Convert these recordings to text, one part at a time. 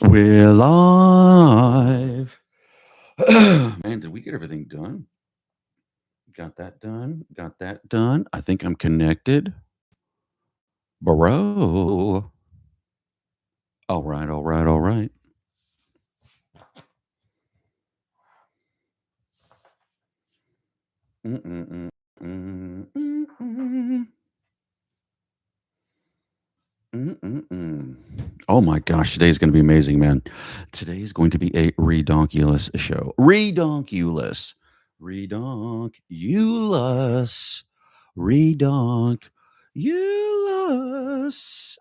We're live. Man, did we get everything done? Got that done. Got that done. I think I'm connected. Bro. All right, all right, all right. Mm-mm-mm, mm-mm-mm, mm-mm-mm. Oh my gosh, today's going to be amazing, man. Today's going to be a redonkulous show. Redonkulous. Redonkulous. Redonkulous.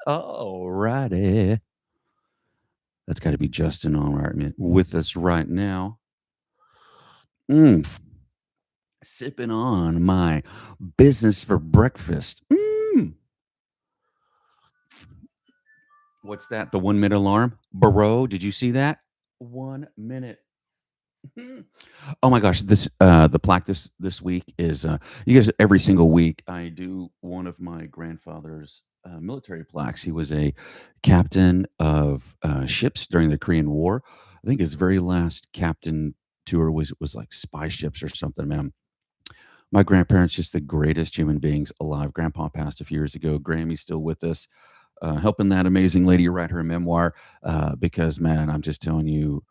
Alrighty. That's got to be Justin on right with us right now. Sipping on my business for breakfast. What's that? The 1 minute alarm? Bro, did you see that? 1 minute. Oh my gosh, this the plaque this week is you guys every single week I do one of my grandfather's military plaques. He was a captain of ships during the Korean War. I think his very last captain tour was like spy ships or something, man. My grandparents just the greatest human beings alive. Grandpa passed a few years ago. Grammy's still with us, helping that amazing lady write her memoir. Because man, I'm just telling you,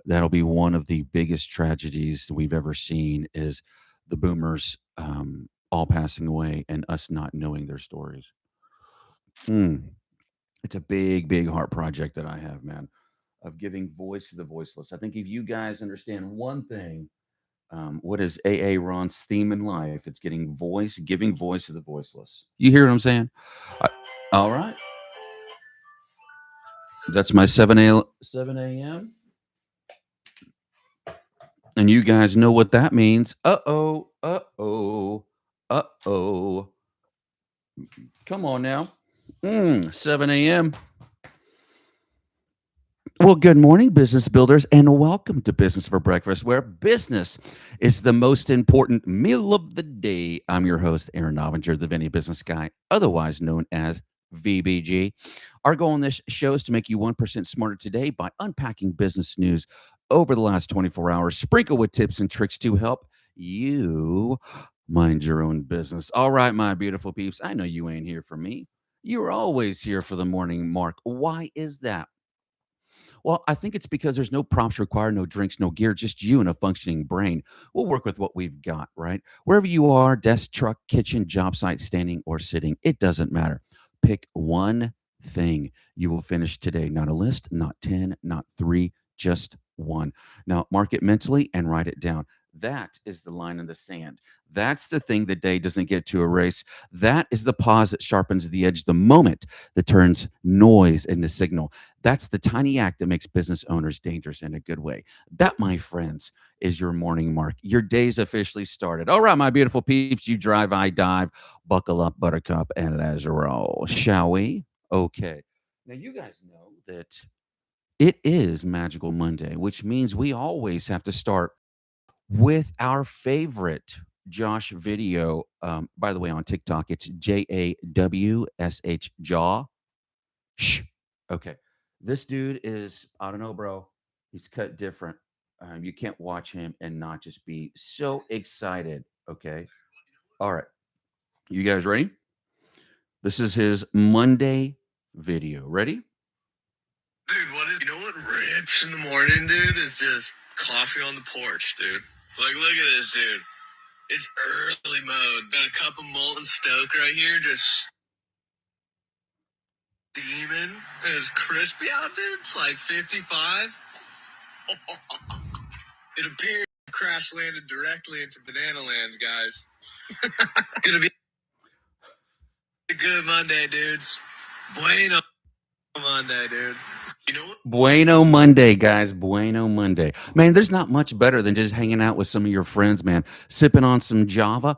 that'll be one of the biggest tragedies we've ever seen is the boomers all passing away and us not knowing their stories. It's a big, big heart project that I have, man, of giving voice to the voiceless. I think if you guys understand one thing, what is AA Ron's theme in life? It's giving voice to the voiceless. You hear what I'm saying? I- all right. That's my 7 a.m. And you guys know what that means. Uh-oh, uh-oh, uh-oh. Come on now. 7 a.m. Well, good morning, business builders, and welcome to Business for Breakfast, where business is the most important meal of the day. I'm your host, Aaron Novinger, the Venti Business Guy, otherwise known as VBG. Our goal on this show is to make you 1% smarter today by unpacking business news over the last 24 hours, sprinkle with tips and tricks to help you mind your own business. All right, my beautiful peeps, I know you ain't here for me. You're always here for the morning mark. Why is that? Well, I think it's because there's no prompts required, no drinks, no gear, just you and a functioning brain. We'll work with what we've got, right? Wherever you are, desk, truck, kitchen, job site, standing or sitting, it doesn't matter. Pick one thing you will finish today. Not a list, not 10, not three, just one. Now, mark it mentally and write it down. That is the line in the sand. That's the thing the day doesn't get to erase. That is the pause that sharpens the edge, the moment that turns noise into signal. That's the tiny act that makes business owners dangerous in a good way. That, my friends, is your morning mark. Your day's officially started. All right, my beautiful peeps, you drive, I dive. Buckle up, buttercup, and let's roll. Shall we? Okay. Now, you guys know that it is Magical Monday, which means we always have to start with our favorite Jawsh video. By the way, on TikTok, it's Jawsh, Jaw. Shh. Okay. This dude is, I don't know, bro. He's cut different. You can't watch him and not just be so excited. Okay. All right. You guys ready? This is his Monday video. Ready? Dude, you know what rips in the morning, dude, is just coffee on the porch, dude. Like, look at this, dude. It's early mode. Got a cup of molten stoke right here, just steaming. It's crispy out, dude. It's like 55. It appears crash landed directly into Banana Land, guys. Gonna be a good Monday, dudes. Bueno Monday, dude. You know what? Bueno Monday, guys. Bueno Monday. Man, there's not much better than just hanging out with some of your friends, man. Sipping on some Java,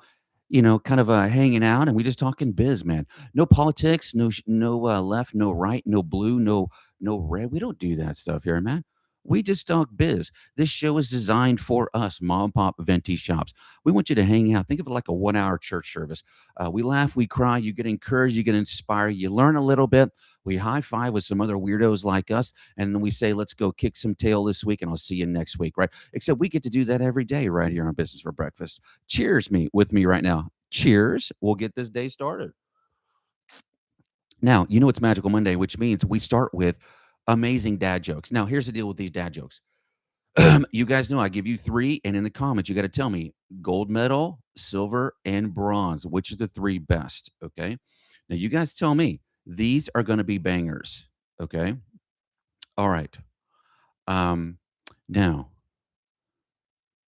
kind of hanging out, and we just talking biz, man. No politics, no left, no right, no blue, no red. We don't do that stuff here, man. We just talk biz. This show is designed for us, mom and pop venti shops. We want you to hang out. Think of it like a 1 hour church service. We laugh, we cry, you get encouraged, you get inspired, you learn a little bit. We high five with some other weirdos like us, and then we say, let's go kick some tail this week, and I'll see you next week, right? Except we get to do that every day right here on Business for Breakfast. Cheers me with me right now. Cheers. We'll get this day started. Now, you know it's Magical Monday, which means we start with amazing dad jokes. Now, here's the deal with these dad jokes. You guys know I give you three, and in the comments, you got to tell me gold medal, silver, and bronze. Which are the three best? Okay. Now, you guys tell me these are going to be bangers. Okay. All right. Um, now,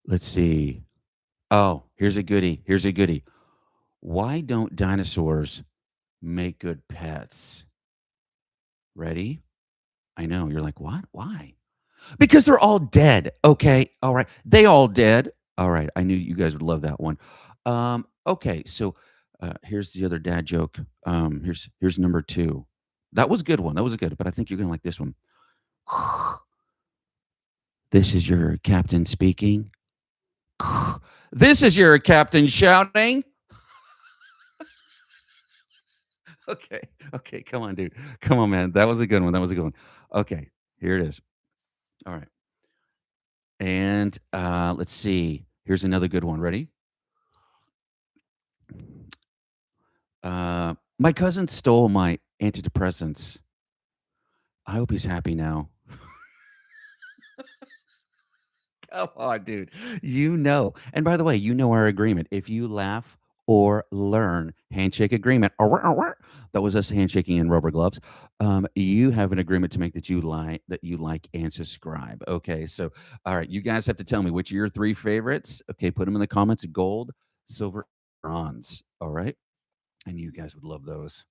let's see. Oh, here's a goodie. Here's a goodie. Why don't dinosaurs make good pets? Ready? I know. You're like, what? Why? Because they're all dead. Okay. All right. They all dead. All right. I knew you guys would love that one. Okay. So here's the other dad joke. Here's number two. That was a good one. That was a good, but I think you're gonna like this one. This is your captain speaking. This is your captain shouting. Okay. Okay. Come on, dude. Come on, man. That was a good one. That was a good one. Okay. Here it is. All right. And let's see. Here's another good one. Ready? My cousin stole my antidepressants. I hope he's happy now. Come on, dude. You know. And by the way, you know our agreement. If you laugh or learn handshake agreement, that was us handshaking in rubber gloves. You have an agreement to make that you like and subscribe. Okay. So all right, you guys have to tell me which are your three favorites. Okay, put them in the comments. Gold, silver, bronze. All right. And you guys would love those.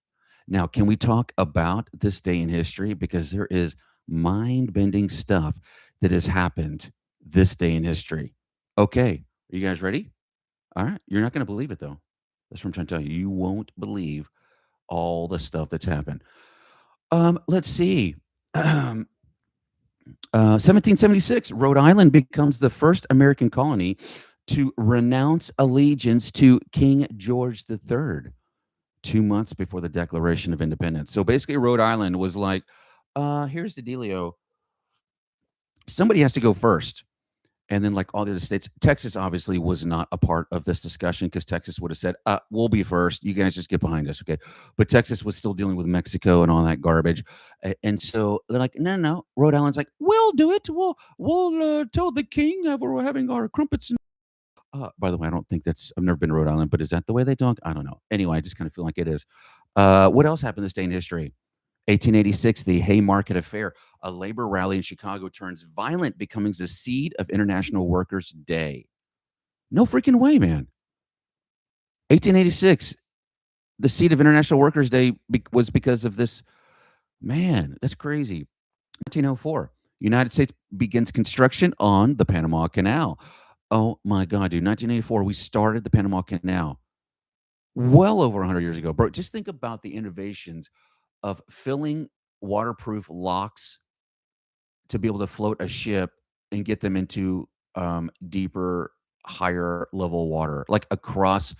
Now, can we talk about this day in history? Because there is mind bending stuff that has happened this day in history. Okay. Are you guys ready? All right. You're not going to believe it, though. That's what I'm trying to tell you. You won't believe all the stuff that's happened. Let's see. 1776, Rhode Island becomes the first American colony to renounce allegiance to King George III. 2 months before the Declaration of Independence. So basically, Rhode Island was like, here's the dealio. Somebody has to go first. And then, like all the other states, Texas obviously was not a part of this discussion because Texas would have said, we'll be first. You guys just get behind us. Okay. But Texas was still dealing with Mexico and all that garbage. And so they're like, no, no, no. Rhode Island's like, we'll do it. We'll tell the king we're having our crumpets and by the way, I don't think I've never been to Rhode Island, but is that the way they talk? I don't know. Anyway, I just kind of feel like it is. What else happened this day in history? 1886, the Haymarket Affair, a labor rally in Chicago turns violent, becoming the seed of International Workers' Day. No freaking way, man. 1886, the seed of International Workers' Day was because of this. Man, that's crazy. 1904, United States begins construction on the Panama Canal. Oh my God, dude. 1984, we started the Panama Canal well over 100 years ago. Bro, just think about the innovations of filling waterproof locks to be able to float a ship and get them into deeper, higher level water, like across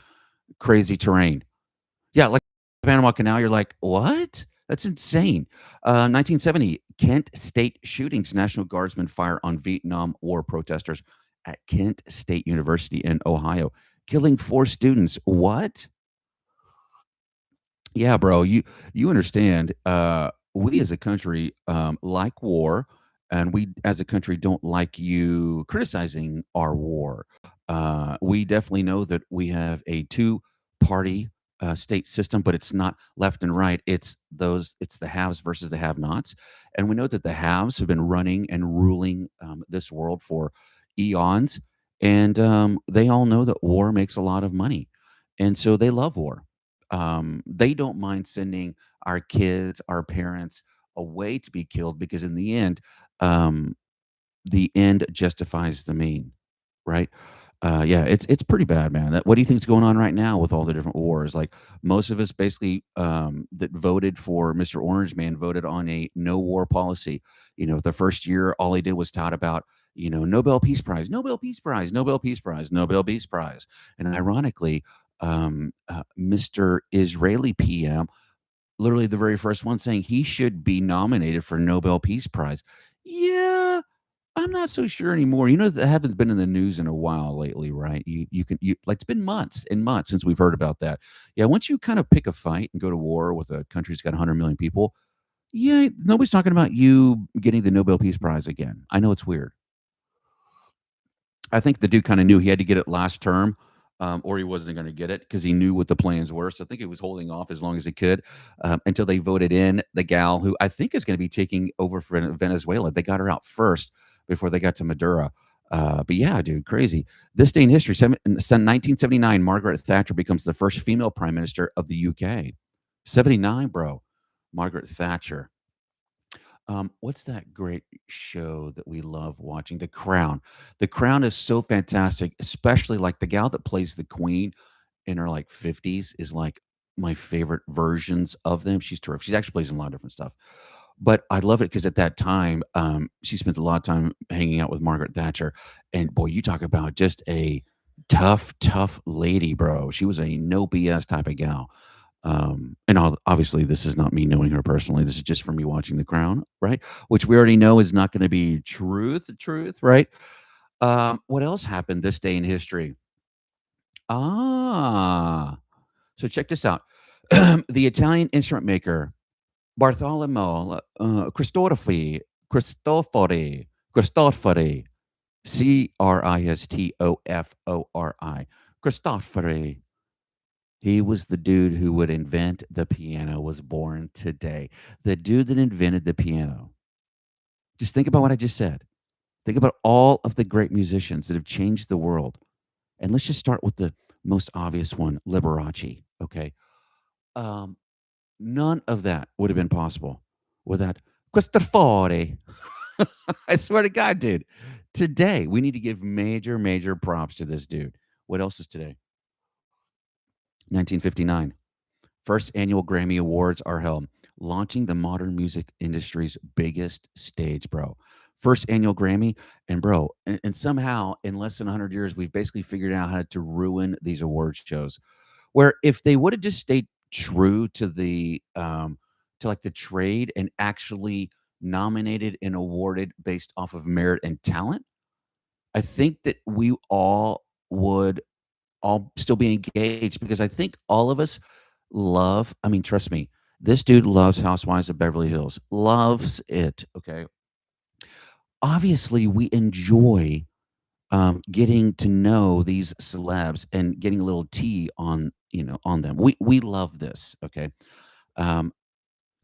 crazy terrain. Yeah, like the Panama Canal, you're like, what? That's insane. 1970, Kent State shootings. National Guardsmen fire on Vietnam War protesters at Kent State University in Ohio, killing 4 students. What? Yeah, bro. You understand? We as a country like war, and we as a country don't like you criticizing our war. We definitely know that we have a two-party state system, but it's not left and right. It's the haves versus the have-nots, and we know that the haves have been running and ruling this world for eons, and they all know that war makes a lot of money, and so they love war. They don't mind sending our kids, our parents away to be killed because in the end justifies the mean, right? Yeah, it's pretty bad, man. What do you think is going on right now with all the different wars? Like most of us basically that voted for Mr. Orange Man voted on a no war policy. The first year, all he did was tout about, Nobel Peace Prize, Nobel Peace Prize, Nobel Peace Prize, Nobel Peace Prize. And ironically, Mr. Israeli PM, literally the very first one saying he should be nominated for Nobel Peace Prize. Yeah, I'm not so sure anymore. That haven't been in the news in a while lately, right? You like it's been months and months since we've heard about that. Yeah, once you kind of pick a fight and go to war with a country that's got 100 million people, yeah, nobody's talking about you getting the Nobel Peace Prize again. I know it's weird. I think the dude kind of knew he had to get it last term, or he wasn't going to get it because he knew what the plans were. So I think he was holding off as long as he could until they voted in the gal who I think is going to be taking over for Venezuela. They got her out first before they got to Maduro. But yeah, dude, crazy. This day in history, 1979, Margaret Thatcher becomes the first female prime minister of the UK. 79, bro. Margaret Thatcher. What's that great show that we love watching? The Crown. The Crown is so fantastic, especially like the gal that plays the queen in her like 50s is like my favorite versions of them. She's terrific. She actually plays in a lot of different stuff. But I love it because at that time, she spent a lot of time hanging out with Margaret Thatcher. And boy, you talk about just a tough, tough lady, bro. She was a no BS type of gal. And obviously, this is not me knowing her personally. This is just from me watching The Crown, right? Which we already know is not going to be truth, right? What else happened this day in history? Ah, so check this out. The Italian instrument maker Bartholomew Cristofori, Cristofori, Cristofori. He was the dude who would invent the piano, was born today. The dude that invented the piano. Just think about what I just said. Think about all of the great musicians that have changed the world. And let's just start with the most obvious one, Liberace. Okay. Um, None of that would have been possible without Cristofori. I swear to God, dude. Today, we need to give major, major props to this dude. What else is today? 1959. First annual Grammy Awards are held, launching the modern music industry's biggest stage, bro. First annual Grammy, and bro, and somehow in less than 100 years, we've basically figured out how to ruin these award shows. Where if they would have just stayed true to like the trade and actually nominated and awarded based off of merit and talent, I think that we all would all still be engaged because I think all of us love, I mean, trust me, this dude loves Housewives of Beverly Hills, loves it. Okay. Obviously, we enjoy getting to know these celebs and getting a little tea on them. We love this. Okay. Um,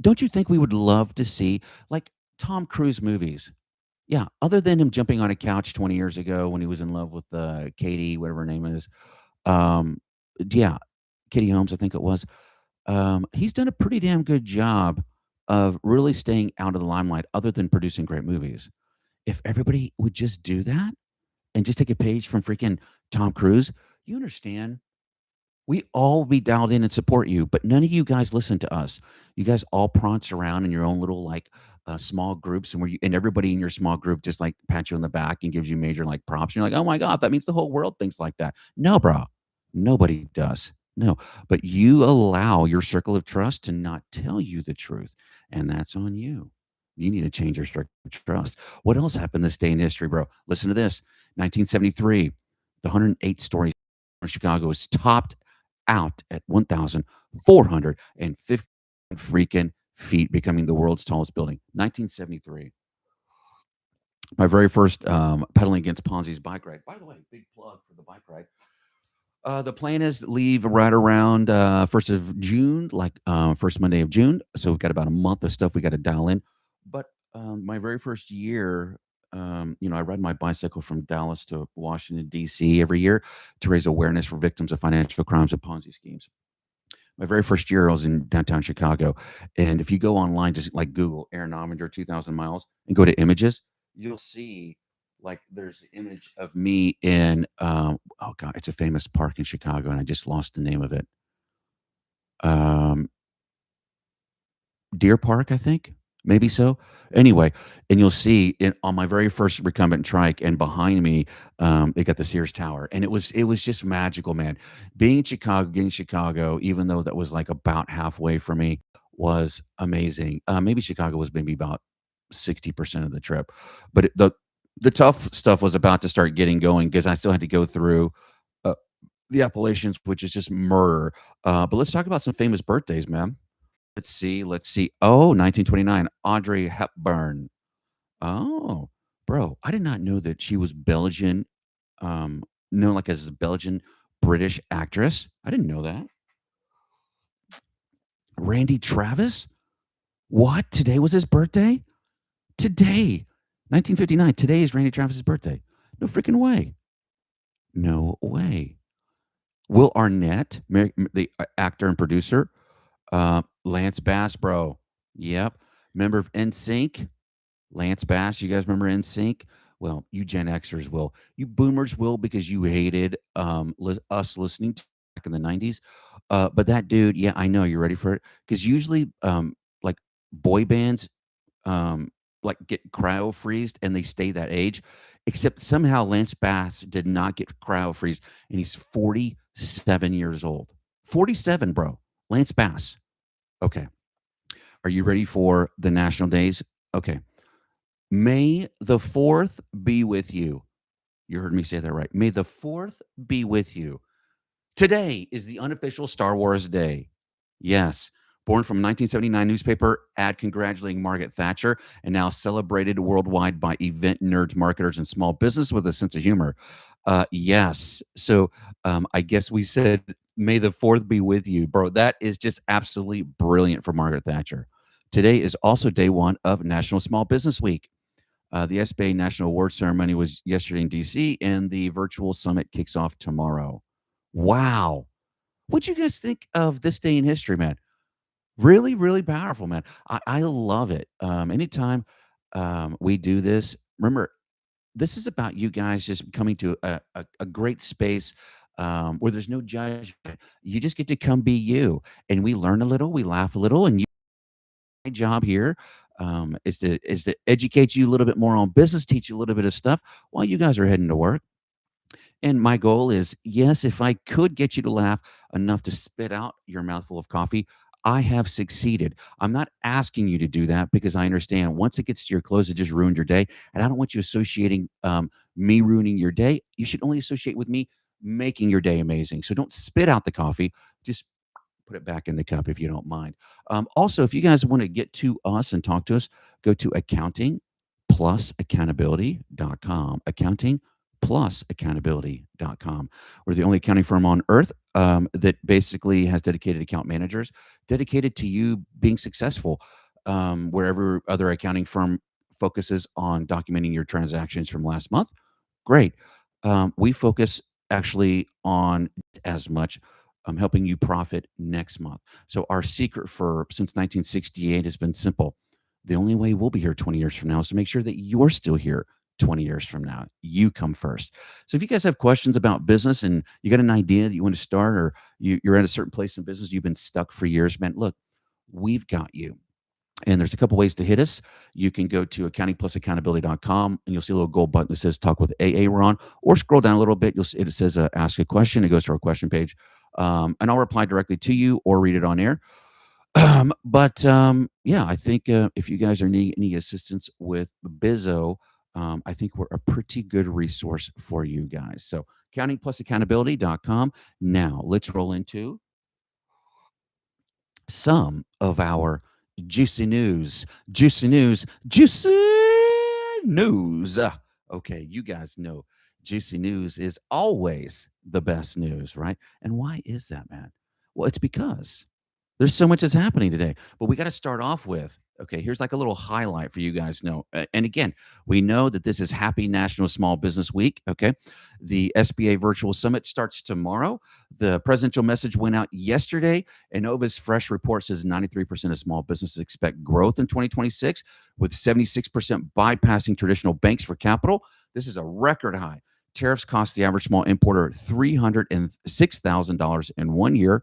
don't you think we would love to see like Tom Cruise movies? Yeah, other than him jumping on a couch 20 years ago when he was in love with Katie, whatever her name is. Um, yeah, Katie Holmes, I think it was. He's done a pretty damn good job of really staying out of the limelight, other than producing great movies. If everybody would just do that and just take a page from freaking Tom Cruise, you understand? We all be dialed in and support you, but none of you guys listen to us. You guys all prance around in your own little like small groups, and and everybody in your small group just like pats you on the back and gives you major like props. And you're like, oh my god, that means the whole world thinks like that. No, bro, nobody does. No, but you allow your circle of trust to not tell you the truth, and that's on you. You need to change your circle of trust. What else happened this day in history, bro? Listen to this: 1973, the 108 stories in Chicago is topped out at 1,450 freaking feet, becoming the world's tallest building. 1973. My very first pedaling against Ponzis bike ride. By the way, big plug for the bike ride. The plan is to leave right around 1st of June, like first Monday of June. So we've got about a month of stuff we got to dial in. But my very first year, I ride my bicycle from Dallas to Washington, D.C. every year to raise awareness for victims of financial crimes and Ponzi schemes. My very first year, I was in downtown Chicago. And if you go online, just like Google Aaron Novinger 2,000 miles and go to images, you'll see like there's an image of me in Oh God, it's a famous park in Chicago, and I just lost the name of it. Um, Deer Park, I think, maybe so. Anyway, and you'll see it on my very first recumbent trike, and behind me, they got the Sears Tower, and it was just magical, man. Being in Chicago, getting Chicago, even though that was like about halfway for me, was amazing. Maybe Chicago was maybe about 60% of the trip, but the tough stuff was about to start getting going because I still had to go through uh, the Appalachians, which is just murder. But let's talk about some famous birthdays, man. Let's see. Oh, 1929, Audrey Hepburn. Oh, bro, I did not know that she was Belgian, known like as a Belgian British actress. I didn't know that. Randy Travis? What? Today was his birthday? Today, 1959. Today is Randy Travis's birthday. No freaking way. No way. Will Arnett, the actor and producer, Lance Bass, bro. Yep. Member of NSYNC. Lance Bass, you guys remember NSYNC? Well, you Gen Xers will. You boomers will because you hated us listening to back in the 90s. But that dude, yeah, I know you're ready for it. Because usually like boy bands like get cryo freezed and they stay that age. Except somehow Lance Bass did not get cryo freezed, and he's 47 years old. 47, bro. Lance Bass. Okay. Are you ready for the national days? Okay. May the 4th be with you. You heard me say that right. May the 4th be with you. Today is the unofficial Star Wars Day. Yes. Born from 1979 newspaper ad congratulating Margaret Thatcher, and now celebrated worldwide by event nerds, marketers, and small business with a sense of humor. Yes. So I guess we said, May the 4th be with you. Bro, that is just absolutely brilliant for Margaret Thatcher. Today is also day one of National Small Business Week. The SBA National Award Ceremony was yesterday in DC, and the virtual summit kicks off tomorrow. Wow. What'd you guys think of this day in history, man? Really, really powerful, man. I love it. Anytime we do this, remember, this is about you guys just coming to a great space where there's no judgment. You just get to come be you, and we learn a little, we laugh a little, and my job here is to educate you a little bit more on business, teach you a little bit of stuff while you guys are heading to work. And my goal is, yes, if I could get you to laugh enough to spit out your mouthful of coffee, I have succeeded. I'm not asking you to do that because I understand once it gets to your close, it just ruined your day. And I don't want you associating me ruining your day. You should only associate with me making your day amazing. So don't spit out the coffee. Just put it back in the cup if you don't mind. Also, if you guys want to get to us and talk to us, go to accountingplusaccountability.com. Accountingplusaccountability.com. We're the only accounting firm on earth that basically has dedicated account managers dedicated to you being successful. Wherever other accounting firm focuses on documenting your transactions from last month, great. We focus actually on as much helping you profit next month. So our secret for since 1968 has been simple. The only way we'll be here 20 years from now is to make sure that you're still here 20 years from now. You come first. So if you guys have questions about business and you got an idea that you want to start, or you're at a certain place in business, you've been stuck for years, man, look, we've got you. And there's a couple ways to hit us. You can go to accountingplusaccountability.com, and you'll see a little gold button that says talk with AA Ron, or scroll down a little bit. You'll see it says ask a question. It goes to our question page. And I'll reply directly to you or read it on air. But yeah, I think if you guys are needing any assistance with Bizzo, I think we're a pretty good resource for you guys. So accountingplusaccountability.com. Now let's roll into some of our juicy news. Juicy news. Juicy news. Okay, you guys know juicy news is always the best news, right? And why is that, man? Well, it's because there's so much that's happening today. But we got to start off with, okay, here's like a little highlight for you guys to know. And again, we know that this is Happy National Small Business Week. Okay. The SBA Virtual Summit starts tomorrow. The presidential message went out yesterday. Innova's fresh report says 93% of small businesses expect growth in 2026, with 76% bypassing traditional banks for capital. This is a record high. Tariffs cost the average small importer $306,000 in 1 year,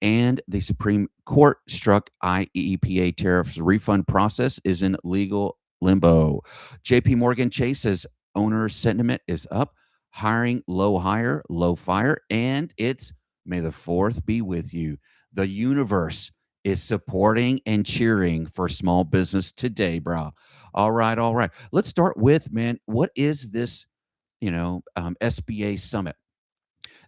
and the Supreme Court struck IEEPA tariffs. The refund process is in legal limbo. JP Morgan Chase says owner sentiment is up, hiring low hire, low fire, and it's may the fourth be with you. The universe is supporting and cheering for small business today, bro. All right, all right. Let's start with, man, what is this, SBA summit?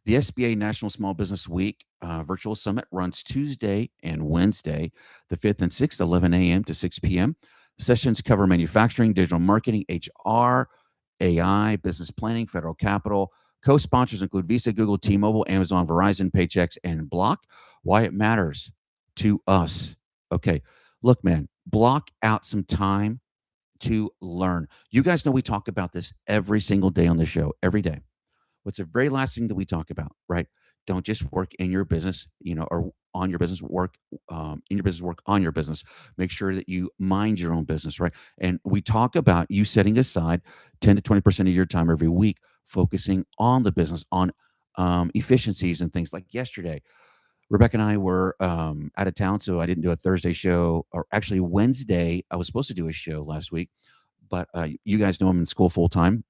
The SBA National Small Business Week virtual summit runs Tuesday and Wednesday, the 5th and 6th, 11 a.m. to 6 p.m. Sessions cover manufacturing, digital marketing, HR, AI, business planning, federal capital. Co-sponsors include Visa, Google, T-Mobile, Amazon, Verizon, Paychex, and Block. Why it matters to us. Okay, look, man, block out some time to learn. You guys know we talk about this every single day on the show, every day. What's the very last thing that we talk about, right? Don't just work in your business, or on your business, work in your business, work on your business. Make sure that you mind your own business, right? And we talk about you setting aside 10 to 20% of your time every week, focusing on the business, on efficiencies and things. Like yesterday, Rebecca and I were out of town, so I didn't do a Thursday show, or actually Wednesday. I was supposed to do a show last week, but you guys know I'm in school full time,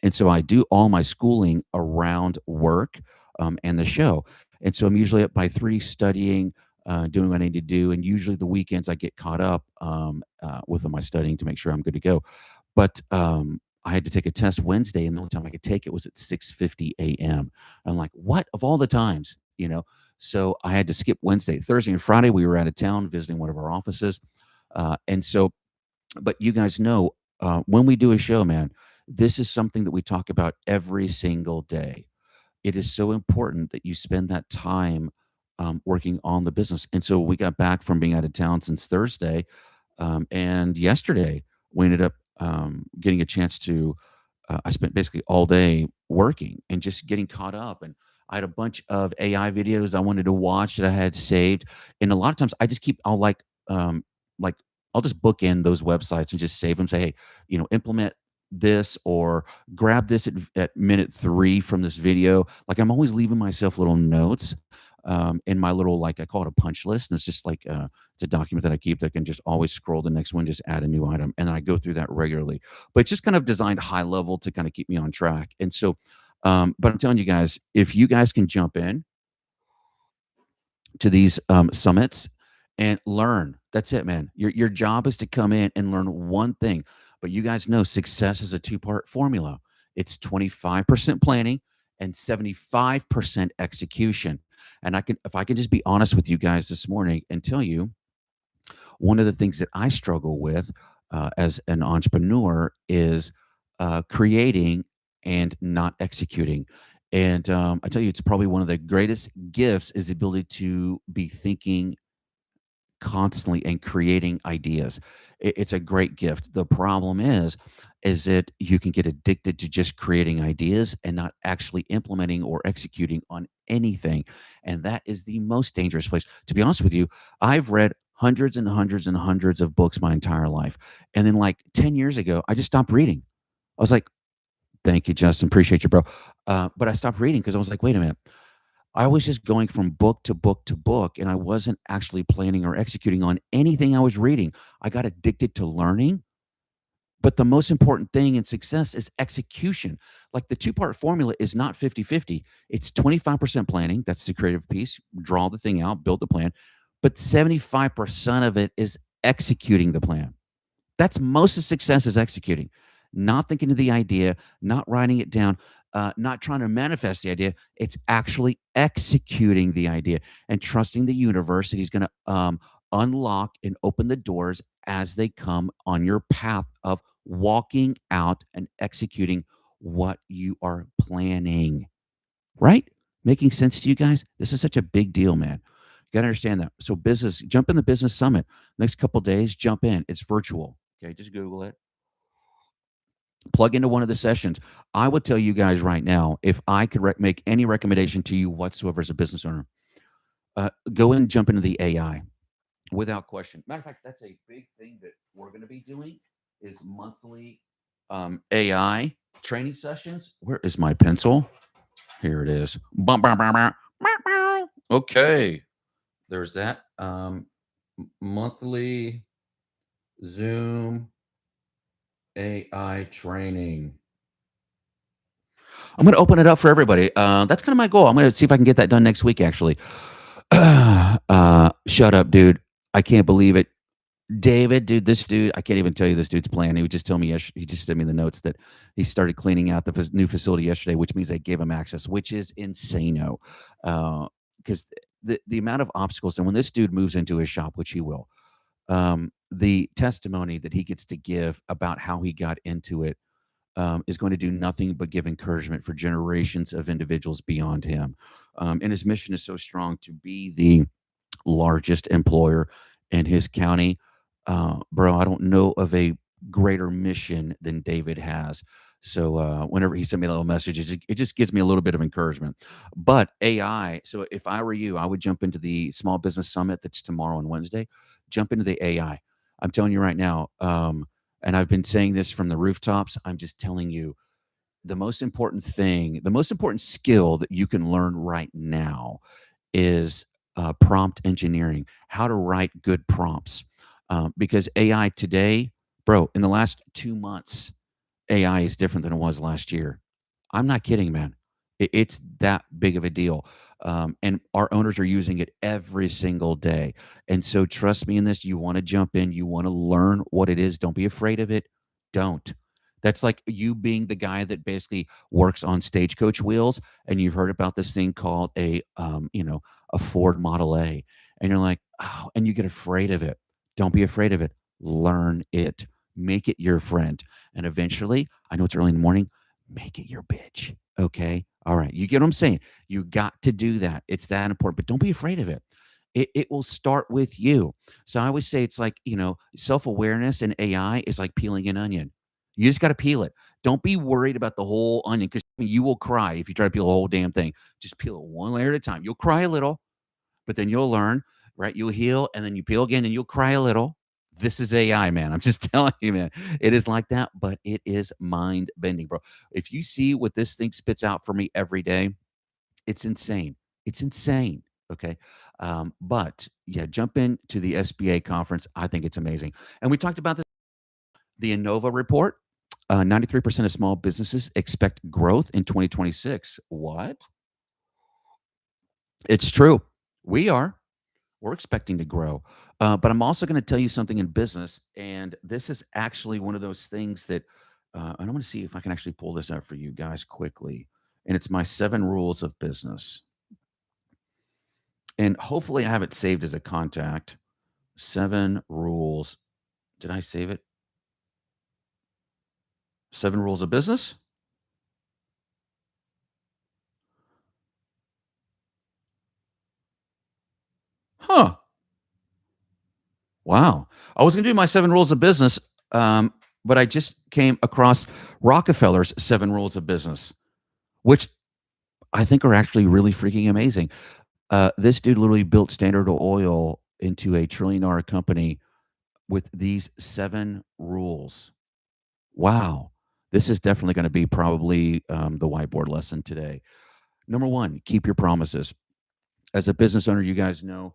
and so I do all my schooling around work and the show. And so I'm usually up by 3 studying, doing what I need to do. And usually the weekends I get caught up with my studying to make sure I'm good to go. But I had to take a test Wednesday, and the only time I could take it was at 6:50 a.m. I'm like, what of all the times, So I had to skip Wednesday. Thursday and Friday, we were out of town visiting one of our offices. And so, but you guys know, when we do a show, man, this is something that we talk about every single day. It is so important that you spend that time working on the business. And so we got back from being out of town since Thursday. And yesterday, we ended up getting a chance to, I spent basically all day working and just getting caught up. And I had a bunch of AI videos I wanted to watch that I had saved. And a lot of times I just like, I'll just bookend those websites and just save them, say, hey, implement this, or grab this at minute 3 from this video. Like, I'm always leaving myself little notes in my little, like, I call it a punch list. And it's just like, it's a document that I keep that I can just always scroll the next one, just add a new item. And I go through that regularly. But it's just kind of designed high level to kind of keep me on track. And so, but I'm telling you guys, if you guys can jump in to these summits and learn. That's it, man. Your job is to come in and learn one thing. But you guys know success is a two-part formula. It's 25% planning and 75% execution. And if I can just be honest with you guys this morning and tell you, one of the things that I struggle with as an entrepreneur is creating and not executing. And I tell you, it's probably one of the greatest gifts is the ability to be thinking constantly and creating ideas. It's a great gift. The problem is that you can get addicted to just creating ideas and not actually implementing or executing on anything. And that is the most dangerous place. To be honest with you, I've read hundreds and hundreds and hundreds of books my entire life. And then, like 10 years ago, I just stopped reading. I was like, thank you, Justin. Appreciate you, bro. But I stopped reading because I was like, wait a minute. I was just going from book to book to book, and I wasn't actually planning or executing on anything I was reading. I got addicted to learning. But the most important thing in success is execution. Like, the two-part formula is not 50-50. It's 25% planning. That's the creative piece. Draw the thing out, build the plan. But 75% of it is executing the plan. That's most of success, is executing, not thinking of the idea, not writing it down, not trying to manifest the idea. It's actually executing the idea and trusting the universe that he's going to unlock and open the doors as they come on your path of walking out and executing what you are planning. Right? Making sense to you guys? This is such a big deal, man. You got to understand that. So, jump in the business summit. Next couple of days, jump in. It's virtual. Okay, just Google it. Plug into one of the sessions. I would tell you guys right now, if I could make any recommendation to you whatsoever as a business owner, go and jump into the AI without question. Matter of fact, that's a big thing that we're going to be doing is monthly AI training sessions. Where is my pencil? Here it is. Bum, bum, bum, bum, bum, bum. Okay, there's that. Monthly Zoom AI training. I'm going to open it up for everybody. That's kind of my goal. I'm going to see if I can get that done next week, actually. Shut up, dude. I can't believe it. David, dude, this dude, I can't even tell you this dude's plan. He would just tell me, he just sent me the notes that he started cleaning out the new facility yesterday, which means they gave him access, which is insano. Because the amount of obstacles, and when this dude moves into his shop, which he will, the testimony that he gets to give about how he got into it is going to do nothing but give encouragement for generations of individuals beyond him. And his mission is so strong to be the largest employer in his county. Bro, I don't know of a greater mission than David has. So whenever he sent me a little message, it just gives me a little bit of encouragement. But AI, so if I were you, I would jump into the Small Business Summit that's tomorrow and Wednesday. Jump into the AI. I'm telling you right now, and I've been saying this from the rooftops. I'm just telling you, the most important thing, the most important skill that you can learn right now is prompt engineering, how to write good prompts. Because AI today, bro, in the last 2 months, AI is different than it was last year. I'm not kidding, man. It's that big of a deal. And our owners are using it every single day. And so, trust me in this. You want to jump in, you want to learn what it is. Don't be afraid of it. Don't. That's like you being the guy that basically works on stagecoach wheels, and you've heard about this thing called a Ford Model A, and you're like, oh, and you get afraid of it. Don't be afraid of it. Learn it. Make it your friend. And eventually, I know it's early in the morning, make it your bitch. Okay. All right. You get what I'm saying? You got to do that. It's that important, but don't be afraid of it. It will start with you. So I always say it's like, self awareness and AI is like peeling an onion. You just got to peel it. Don't be worried about the whole onion because you will cry if you try to peel the whole damn thing. Just peel it one layer at a time. You'll cry a little, but then you'll learn, right? You'll heal and then you peel again and you'll cry a little. This is AI, man. I'm just telling you, man. It is like that, but it is mind bending, bro. If you see what this thing spits out for me every day, it's insane. It's insane. Okay. But yeah, jump into the SBA conference. I think it's amazing. And we talked about this, the Innova report. 93% of small businesses expect growth in 2026. What? It's true. We are. We're expecting to grow. But I'm also going to tell you something in business. And this is actually one of those things that, and I'm going to see if I can actually pull this out for you guys quickly. And it's my 7 rules of business. And hopefully I have it saved as a contact. 7 rules. Did I save it? 7 rules of business? Huh. Wow. I was going to do my 7 rules of business, but I just came across Rockefeller's 7 rules of business, which I think are actually really freaking amazing. This dude literally built Standard Oil into a trillion-dollar company with these 7 rules. Wow. This is definitely going to be probably the whiteboard lesson today. Number 1, keep your promises. As a business owner, you guys know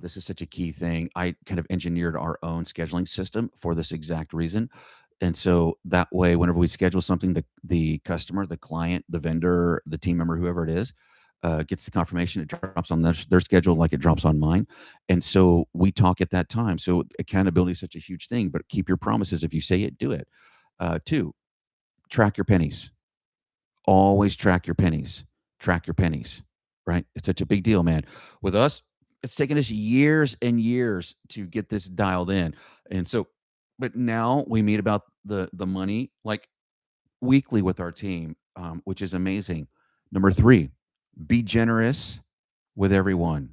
this is such a key thing. I kind of engineered our own scheduling system for this exact reason. And so that way, whenever we schedule something, the customer, the client, the vendor, the team member, whoever it is, gets the confirmation. It drops on their schedule like it drops on mine. And so we talk at that time. So accountability is such a huge thing, but keep your promises. If you say it, do it. 2, track your pennies. Always track your pennies. Track your pennies, right? It's such a big deal, man. With us, it's taken us years and years to get this dialed in. And so, but now we meet about the money like weekly with our team, which is amazing. Number 3, be generous with everyone.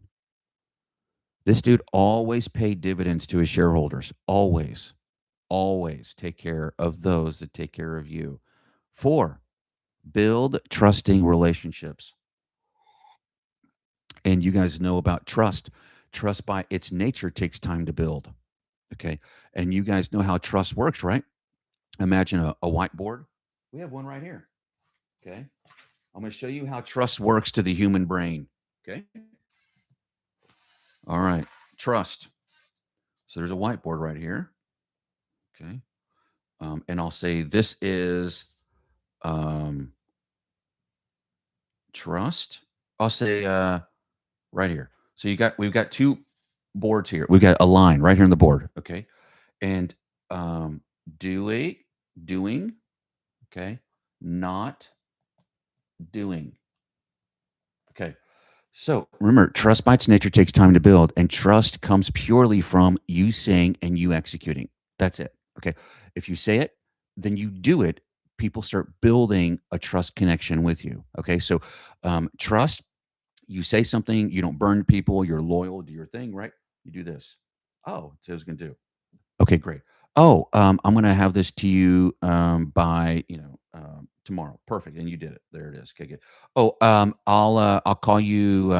This dude always paid dividends to his shareholders. Always, always take care of those that take care of you. 4, build trusting relationships. And you guys know about trust. Trust by its nature takes time to build. Okay. And you guys know how trust works, right? imagine a whiteboard. We have one right here. Okay. I'm going to show you how trust works to the human brain. Okay. All right. Trust. So there's a whiteboard right here. Okay. And I'll say this is um, trust. I'll say right here. So we've got two boards here. We've got a line right here on the board. Okay. And um, doing, doing. Okay. Not doing. Okay. So remember, trust by its nature takes time to build, and trust comes purely from you saying and you executing. That's it. Okay. If you say it, then you do it. People start building a trust connection with you. Okay. So trust, you say something, you don't burn people, you're loyal, do your thing, right? You do this. Oh, it says it's going to do. Okay, great. Oh, I'm gonna have this to you by tomorrow. Perfect, and you did it. There it is. Okay, good. Oh, I'll call you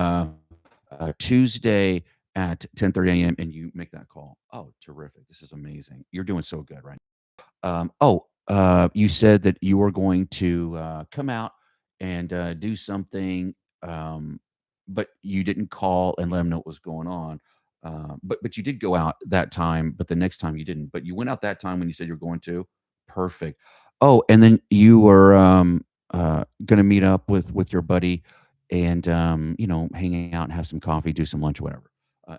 Tuesday at 10:30 a.m. and you make that call. Oh, terrific! This is amazing. You're doing so good, right? You said that you were going to come out and do something, um, but you didn't call and let them know what was going on. But you did go out that time, but the next time you didn't. But you went out that time when you said you were going to. Perfect. Oh, and then you were going to meet up with your buddy and hang out and have some coffee, do some lunch, whatever.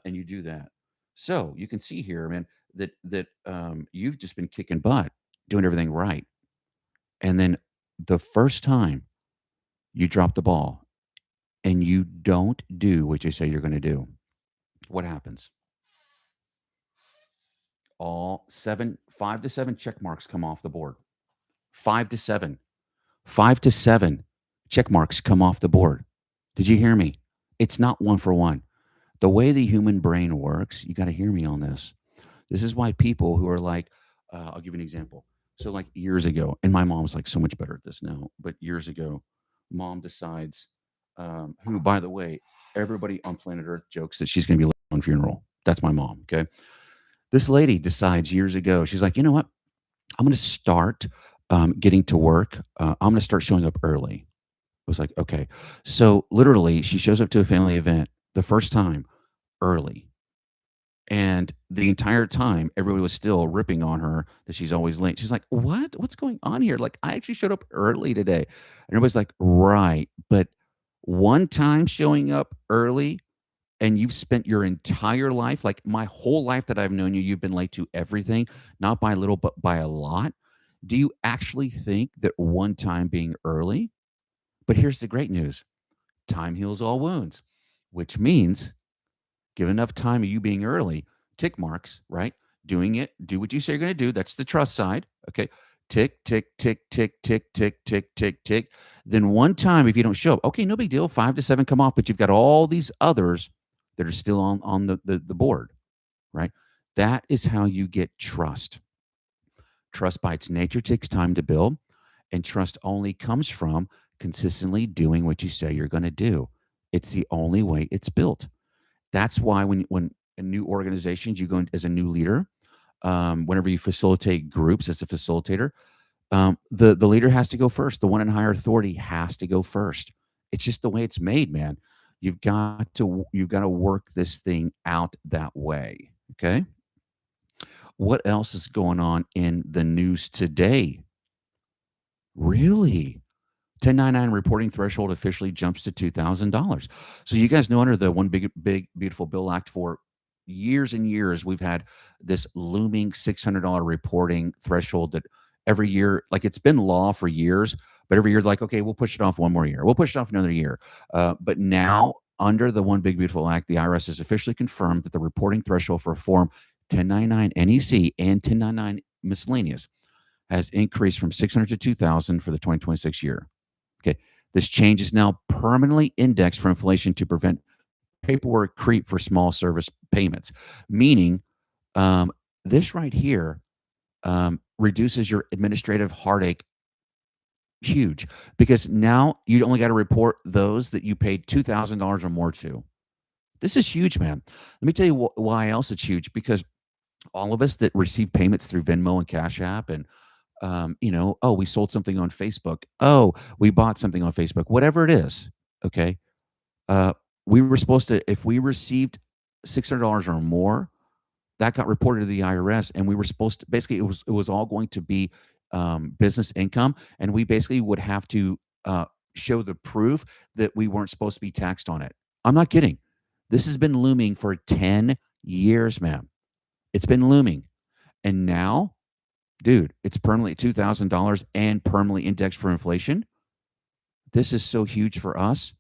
And you do that. So you can see here, man, that you've just been kicking butt doing everything right. And then the first time you drop the ball and you don't do what you say you're going to do, what happens? All 5 to 7 check marks come off the board. 5 to 7, 5 to 7 check marks come off the board. Did you hear me? It's not one for one. The way the human brain works, you got to hear me on this. This is why people who are like, I'll give you an example. So, like years ago, and my mom's like so much better at this now, but years ago, mom decides, who, by the way, everybody on planet Earth jokes that she's going to be late on funeral. That's my mom. Okay. This lady decides years ago, she's like, you know what? I'm going to start getting to work. I'm going to start showing up early. I was like, okay. So, literally, she shows up to a family event the first time early. And the entire time, everybody was still ripping on her that she's always late. She's like, "What? What's going on here? Like, I actually showed up early today." And everybody's like, "Right, but one time showing up early and you've spent your entire life, like my whole life that I've known you, you've been late to everything, not by a little, but by a lot. Do you actually think that one time being early?" But here's the great news: time heals all wounds, which means give enough time of you being early, tick marks, right? Doing it, do what you say you're going to do. That's the trust side. Okay. Tick, tick, tick, tick, tick, tick, tick, tick, tick. Then one time, if you don't show up, okay, no big deal. 5 to 7 come off, but you've got all these others that are still on the board, right? That is how you get trust. Trust by its nature takes time to build, and trust only comes from consistently doing what you say you're going to do. It's the only way it's built. That's why when in new organizations you go in as a new leader, whenever you facilitate groups as a facilitator, the leader has to go first. The one in higher authority has to go first. It's just the way it's made, man. You've got to work this thing out that way. Okay. What else is going on in the news today? Really? 1099 reporting threshold officially jumps to $2,000. So you guys know under the One Big Beautiful Bill Act for years and years, we've had this looming $600 reporting threshold that every year, like it's been law for years, but every year, like, okay, we'll push it off one more year. We'll push it off another year. But now under the One Big Beautiful Act, the IRS has officially confirmed that the reporting threshold for Form 1099 NEC and 1099 miscellaneous has increased from 600 to 2,000 for the 2026 year. Okay. This change is now permanently indexed for inflation to prevent paperwork creep for small service payments, meaning this right here reduces your administrative heartache huge because now you only got to report those that you paid $2,000 or more to. This is huge, man. Let me tell you why else it's huge, because all of us that receive payments through Venmo and Cash App and Oh, we sold something on Facebook. Oh, we bought something on Facebook. Whatever it is, okay. Uh, we were supposed to, if we received $600 or more, that got reported to the IRS, and we were supposed to basically it was all going to be business income, and we basically would have to uh, show the proof that we weren't supposed to be taxed on it. I'm not kidding. This has been looming for 10 years, man. It's been looming, and now, dude, it's permanently $2,000 and permanently indexed for inflation. This is so huge for us.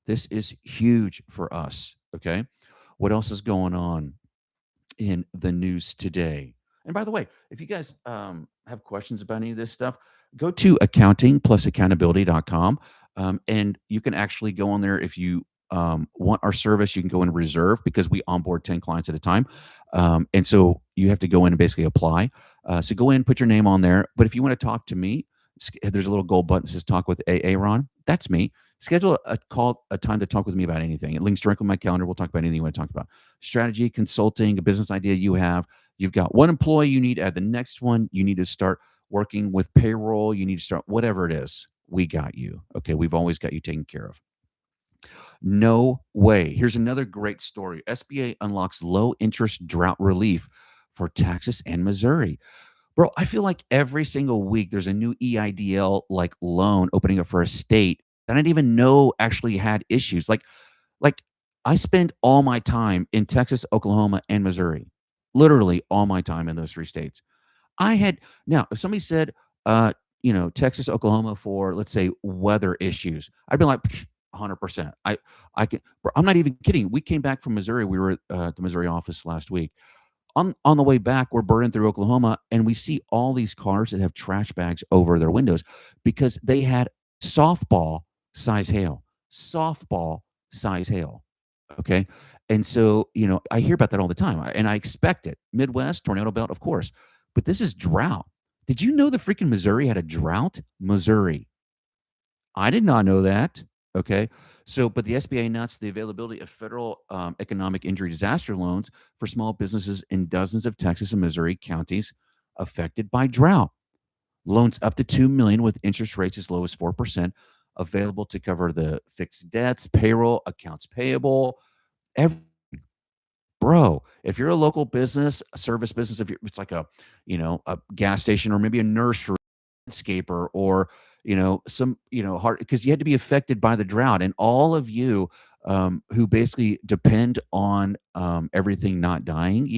This is huge for us. Okay, what else is going on in the news today? And by the way, if you guys have questions about any of this stuff, go to accountingplusaccountability.com, and you can actually go on there if you want our service. You can go in reserve because we onboard 10 clients at a time. And so you have to go in and basically apply. So go in, put your name on there. But if you want to talk to me, there's a little gold button that says talk with Aaron. That's me. Schedule a time to talk with me about anything. It links directly to my calendar. We'll talk about anything you want to talk about. Strategy, consulting, a business idea you have. You've got one employee, you need to add the next one. You need to start working with payroll. You need to start whatever it is. We got you. Okay. We've always got you taken care of. No way. Here's another great story. SBA unlocks low interest drought relief for Texas and Missouri. Bro, I feel like every single week there's a new EIDL like loan opening up for a state that I didn't even know actually had issues. Like I spend all my time in Texas, Oklahoma, and Missouri. Literally all my time in those three states. I had now if somebody said Texas, Oklahoma for let's say weather issues, I'd be like 100%. I can bro, I'm not even kidding. We came back from Missouri. We were at the Missouri office last week. On the way back, we're burning through Oklahoma, and we see all these cars that have trash bags over their windows because they had softball size hail. Softball size hail. Okay. And so, I hear about that all the time, and I expect it. Midwest, tornado belt, of course. But this is drought. Did you know the freaking Missouri had a drought? Missouri. I did not know that. Okay. So, but the SBA announced the availability of federal economic injury disaster loans for small businesses in dozens of Texas and Missouri counties affected by drought. Loans up to 2 million with interest rates as low as 4% available to cover the fixed debts, payroll, accounts payable. Every, bro, if you're a local business, a service business, if it's like a gas station or maybe a nursery landscaper or some hard because you had to be affected by the drought and all of you who basically depend on everything not dying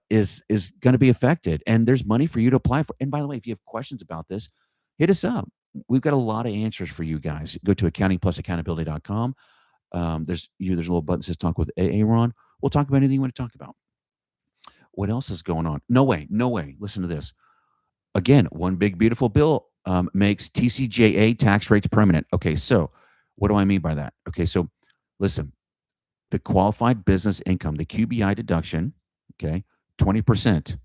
is going to be affected, and there's money for you to apply for. And by the way, if you have questions about this, hit us up. We've got a lot of answers for you guys. Go to accountingplusaccountability.com. There's a little button that says talk with Aaron. We'll talk about anything you want to talk about. What else is going on? No way, no way. Listen to this. Again, one big beautiful bill makes TCJA tax rates permanent. Okay, so what do I mean by that? Okay, so listen, the qualified business income, the QBI deduction, okay, 20%.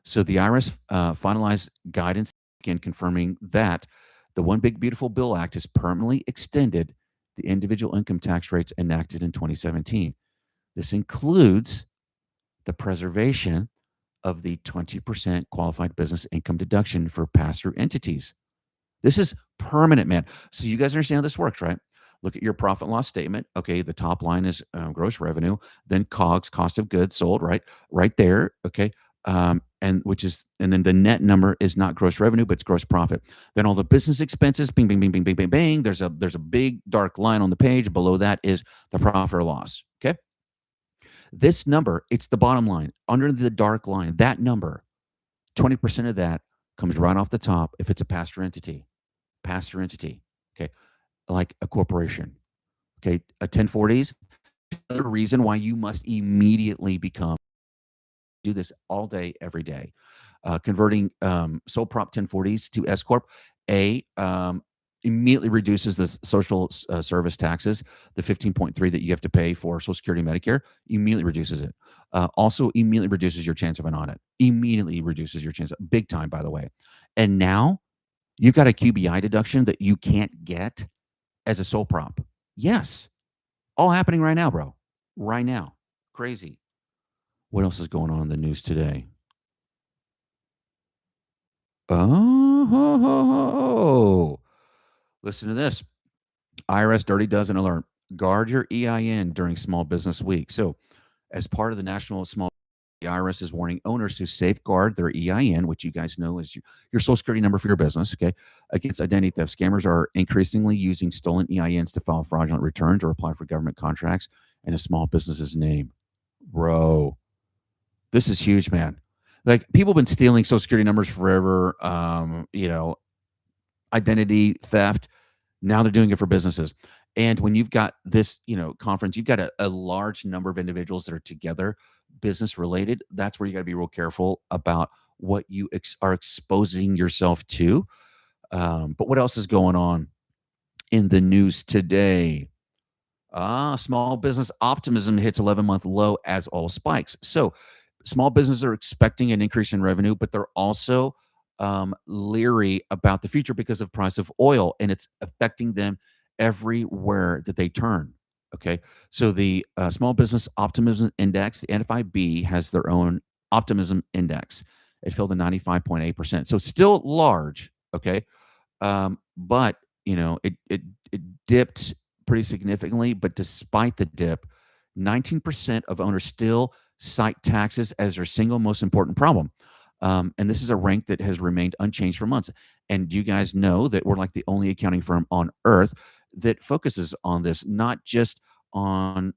So the IRS finalized guidance again confirming that the One Big Beautiful Bill Act has permanently extended the individual income tax rates enacted in 2017. This includes the preservation of the 20% qualified business income deduction for pass-through entities. This is permanent, man. So you guys understand how this works, right? Look at your profit and loss statement. Okay, the top line is gross revenue, then COGS, cost of goods sold, right there. Okay, and then the net number is not gross revenue, but it's gross profit. Then all the business expenses, bing, bing, bing, bing, bing, bing, bing. There's a big dark line on the page. Below that is the profit or loss. Okay, this number, it's the bottom line under the dark line. That number, 20% of that comes right off the top if it's a pass-through entity. Pass-through entity. Okay, like a corporation. Okay, a 1040s. Another reason why you must immediately do this all day, every day. Converting sole prop 1040s to S corp, immediately reduces the social service taxes, the 15.3 that you have to pay for Social Security, Medicare, immediately reduces it. Also, immediately reduces your chance of an audit. Immediately reduces your chance, big time, by the way. And now you've got a QBI deduction that you can't get as a sole prop. Yes, all happening right now, bro. Right now, crazy. What else is going on in the news today? Oh, listen to this. IRS Dirty Dozen alert. Guard your EIN during Small Business Week. So, as part of the National Small, the IRS is warning owners to safeguard their EIN, which you guys know is your social security number for your business, okay, against identity theft. Scammers are increasingly using stolen EINs to file fraudulent returns or apply for government contracts in a small business's name. Bro, this is huge, man. Like people have been stealing social security numbers forever. Identity theft. Now they're doing it for businesses. And when you've got this, conference, you've got a large number of individuals that are together, business related. That's where you got to be real careful about what you are exposing yourself to. But what else is going on in the news today? Small business optimism hits 11-month low as oil spikes. So, small businesses are expecting an increase in revenue, but they're also leery about the future because of price of oil, and it's affecting them everywhere that they turn. Okay, so the Small Business Optimism Index, the NFIB, has their own optimism index. It fell to 95.8%. So still large. Okay, but it dipped pretty significantly. But despite the dip, 19% of owners still cite taxes as their single most important problem. And this is a rank that has remained unchanged for months. And you guys know that we're like the only accounting firm on earth that focuses on this, not just on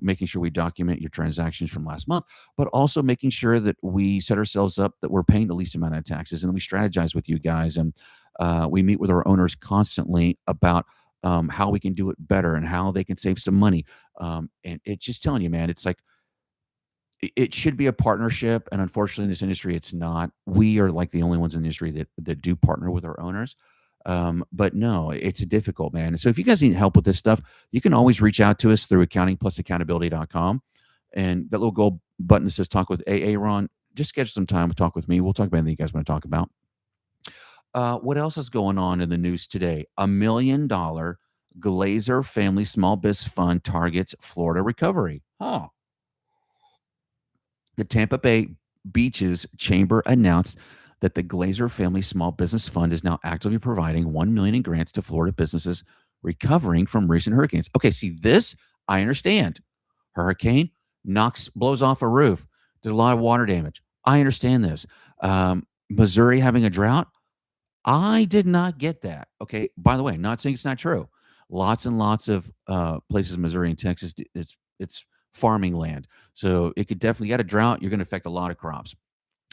making sure we document your transactions from last month, but also making sure that we set ourselves up that we're paying the least amount of taxes, and we strategize with you guys, and we meet with our owners constantly about how we can do it better and how they can save some money. And it's just telling you, man, it's like it should be a partnership, and unfortunately, in this industry, it's not. We are like the only ones in the industry that do partner with our owners. But no, it's difficult, man. So if you guys need help with this stuff, you can always reach out to us through accountingplusaccountability.com. And that little gold button that says talk with AA Ron, just schedule some time to talk with me. We'll talk about anything you guys want to talk about. What else is going on in the news today? $1 million Glazer Family Small Biz Fund targets Florida recovery. Huh. The Tampa Bay Beaches Chamber announced that the Glazer Family Small Business Fund is now actively providing $1 million in grants to Florida businesses recovering from recent hurricanes. Okay, see this, I understand. Hurricane blows off a roof. There's a lot of water damage. I understand this. Missouri having a drought. I did not get that. Okay. By the way, not saying it's not true. Lots and lots of places, Missouri and Texas, it's farming land, so it could definitely get a drought. You're going to affect a lot of crops.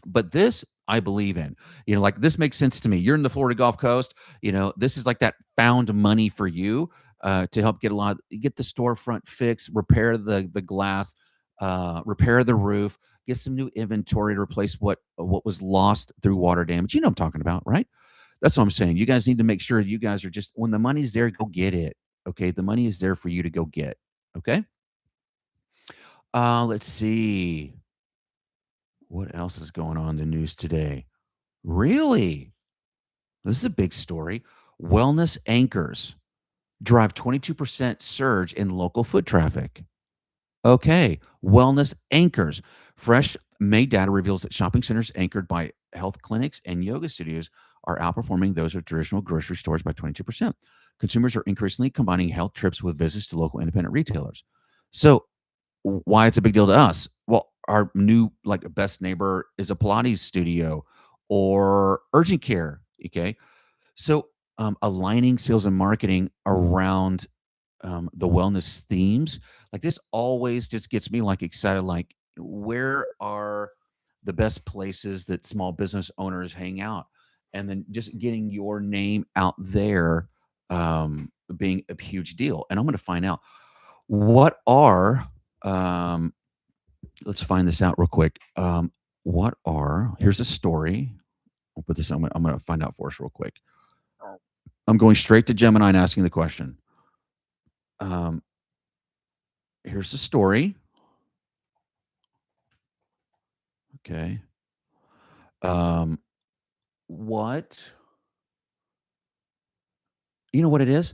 But this, I believe in. Like this makes sense to me. You're in the Florida Gulf Coast. This is like that found money for you to help get the storefront fixed, repair the glass, repair the roof, get some new inventory to replace what was lost through water damage. You know what I'm talking about, right? That's what I'm saying. You guys need to make sure you guys are just when the money's there, go get it. Okay, the money is there for you to go get. Okay. Let's see what else is going on in the news today. Really, this is a big story. Wellness anchors drive 22% surge in local foot traffic. Okay, wellness anchors. Fresh May data reveals that shopping centers anchored by health clinics and yoga studios are outperforming those of traditional grocery stores by 22%. Consumers are increasingly combining health trips with visits to local independent retailers. So, why it's a big deal to us? Well, our new like best neighbor is a Pilates studio or urgent care. Okay, so aligning sales and marketing around the wellness themes like this always just gets me like excited. Like, where are the best places that small business owners hang out? And then just getting your name out there being a huge deal. And I'm going to find out what are, let's find this out real quick. Here's a story. I'll put this, I'm going to find out for us real quick. I'm going straight to Gemini and asking the question. Um, Here's the story. Okay. Um, what you know what it is?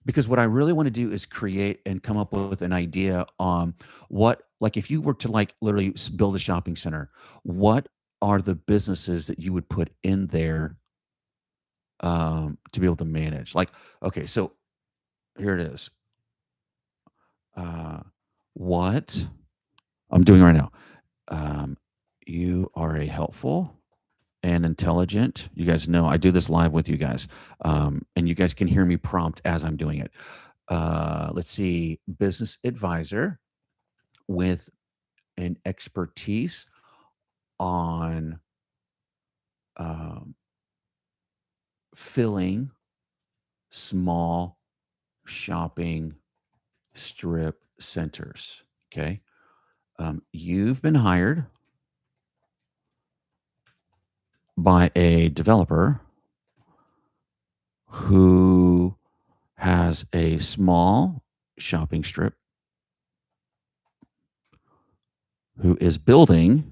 Because what I really want to do is create and come up with an idea on what, like, if you were to like literally build a shopping center, what are the businesses that you would put in there to be able to manage? Like, okay, so here it is. What I'm doing right now. Um, you are a helpful and intelligent. You guys know I do this live with you guys, and you guys can hear me prompt as I'm doing it. Let's see, business advisor with an expertise on um, filling small shopping strip centers. Okay. You've been hired by a developer who has a small shopping strip, who is building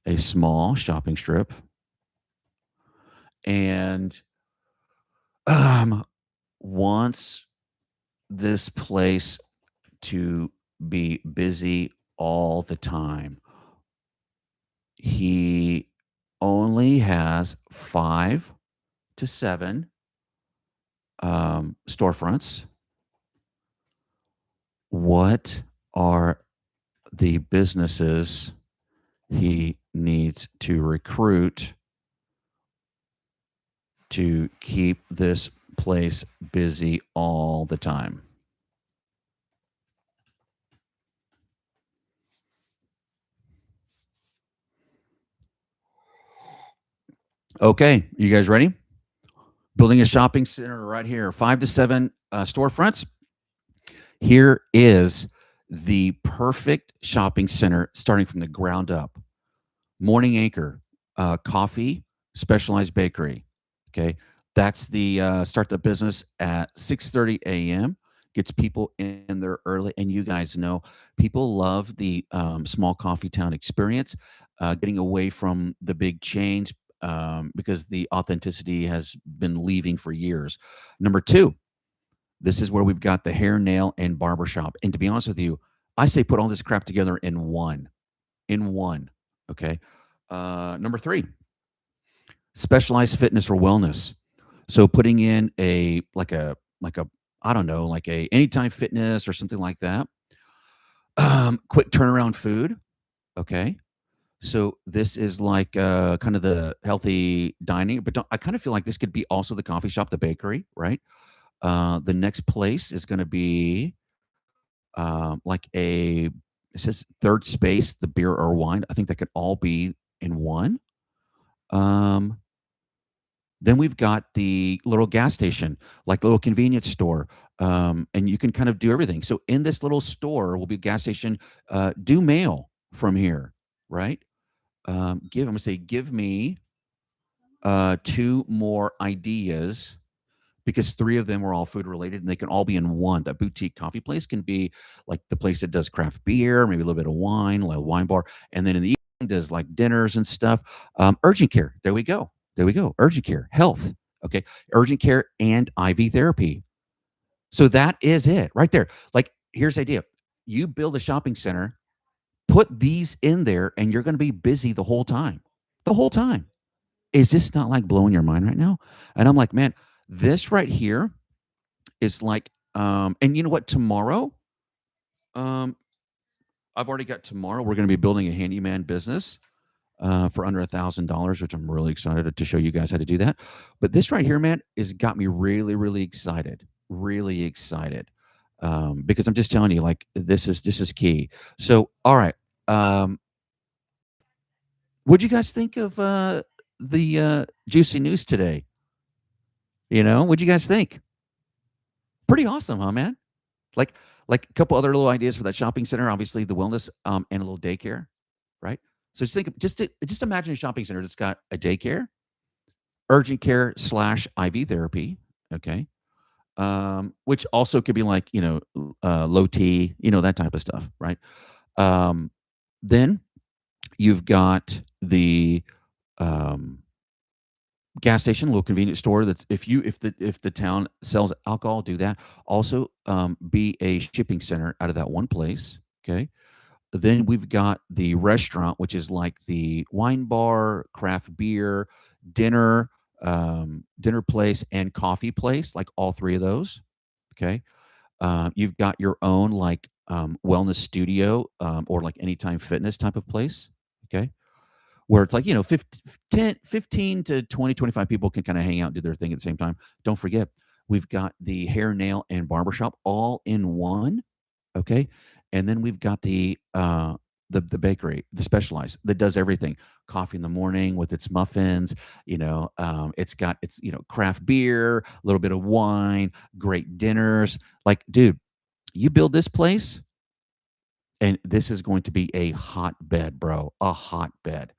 a small shopping strip, and wants this place to be busy all the time. He only has 5 to 7 storefronts. What are the businesses he needs to recruit to keep this place busy all the time? Okay, you guys ready? Building a shopping center right here, 5 to 7 storefronts. Here is the perfect shopping center starting from the ground up. Morning Anchor, coffee, specialized bakery. Okay, that's the start the business at 6:30 a.m. Gets people in there early, and you guys know people love the small coffee town experience, getting away from the big chains because the authenticity has been leaving for years. Number two, this is where we've got the hair, nail, and barbershop. And to be honest with you, I say put all this crap together in one. In one. Okay. Number three, specialized fitness or wellness. So putting in a I don't know, like a anytime fitness or something like that. Quick turnaround food. Okay. So this is like kind of the healthy dining, but I kind of feel like this could be also the coffee shop, the bakery, right? The next place is going to be like a it says third space, the beer or wine. I think that could all be in one. Um, then we've got the little gas station, like little convenience store, and you can kind of do everything. So in this little store will be a gas station. Do mail from here, right? I'm gonna say give me 2 more ideas because 3 of them are all food related and they can all be in one. That boutique coffee place can be like the place that does craft beer, maybe a little bit of wine, like a wine bar, and then in the evening does like dinners and stuff. Urgent care, there we go. There we go. Urgent care, health. Okay. Urgent care and IV therapy. So that is it right there. Like, here's the idea. You build a shopping center, put these in there, and you're going to be busy the whole time. The whole time. Is this not like blowing your mind right now? And I'm like, man, this right here is like, and you know what? Tomorrow, um, I've already got tomorrow. We're going to be building a handyman business for under $1,000, which I'm really excited to show you guys how to do that. But this right here, man, is got me really, really excited, because I'm just telling you, like this is key. So, all right, what'd you guys think of the juicy news today? What'd you guys think? Pretty awesome, huh, man? Like like a couple other little ideas for that shopping center, obviously the wellness, and a little daycare, right? So just imagine a shopping center that's got a daycare, urgent care slash IV therapy, okay? Which also could be like, low T, that type of stuff, right? Um, then you've got the um, gas station, little convenience store. That's if the town sells alcohol, do that. Also, be a shipping center out of that one place. Okay. Then we've got the restaurant, which is like the wine bar, craft beer, dinner, dinner place, and coffee place, like all three of those. Okay. You've got your own like wellness studio or like anytime fitness type of place. Okay. Where it's like, 15 to 20, 25 people can kind of hang out and do their thing at the same time. Don't forget, we've got the hair, nail, and barbershop all in one. Okay. And then we've got the bakery, the specialized that does everything. Coffee in the morning with its muffins. It's got its craft beer, a little bit of wine, great dinners. Like, dude, you build this place, and this is going to be a hotbed, bro, a hotbed.